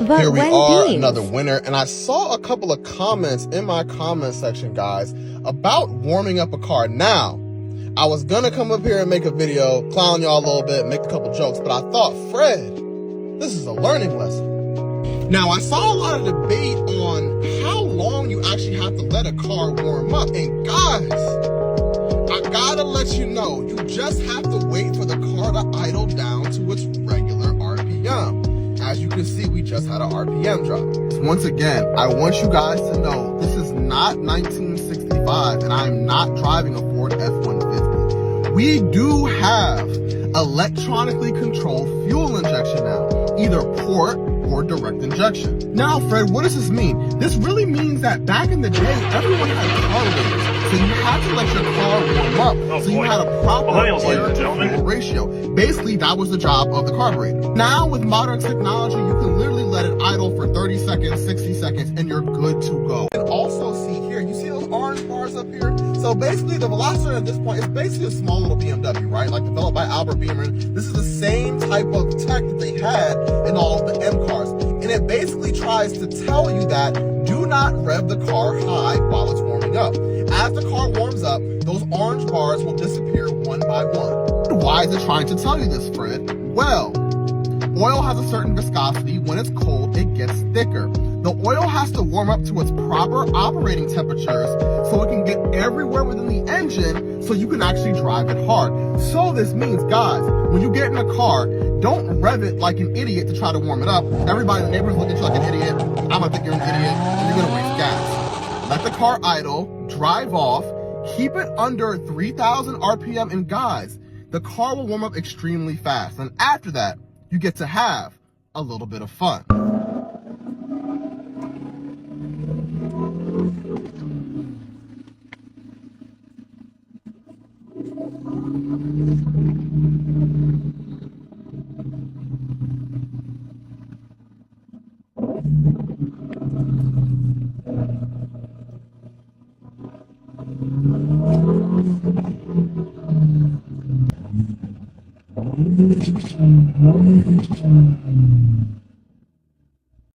But here we are, another winner. And I saw a couple of comments in my comment section, guys, about warming up a car. Now, I was gonna come up here and make a video, clown y'all a little bit, make a couple jokes, but I thought, Fred, this is a learning lesson. Now, I saw a lot of debate on how long you actually have to let a car warm up. And guys, I gotta let you know, you just have to wait for the car to idle down to its regular RPM. As you can see, we just had an RPM drop. Once again, I want you guys to know this is not 1965 and I'm not driving a Ford F-150. We do have electronically controlled fuel injection now, either port or direct injection. Now, Fred, what does this mean? This really means that back in the day, everyone had carburetors, so you had to let your car warm up, so you had a proper air-to-fuel ratio. Basically, that was the job of the carburetor. Now, with modern technology, you can literally let it idle for 30 seconds, 60 seconds, and you're good to go. And also see here, you see those orange bars up here? So basically, the Velocity at this point is basically a small little BMW, right? Like developed by Albert Beamerman. This is the same type of tech that they had in all of the M cars. And it basically tries to tell you that do not rev the car high while it's warming up. As the car warms up, those orange bars will disappear one by one. Why is it trying to tell you this, Fred? Well, oil has a certain viscosity. When it's cold, it gets thicker. The oil has to warm up to its proper operating temperatures so it can get everywhere within the engine so you can actually drive it hard. So this means, guys, when you get in a car, don't rev it like an idiot to try to warm it up. Everybody in the neighborhood look at you like an idiot. I'm gonna think you're an idiot, and you're gonna waste gas. Let the car idle, drive off, keep it under 3,000 RPM, and guys, the car will warm up extremely fast. And after that, you get to have a little bit of fun.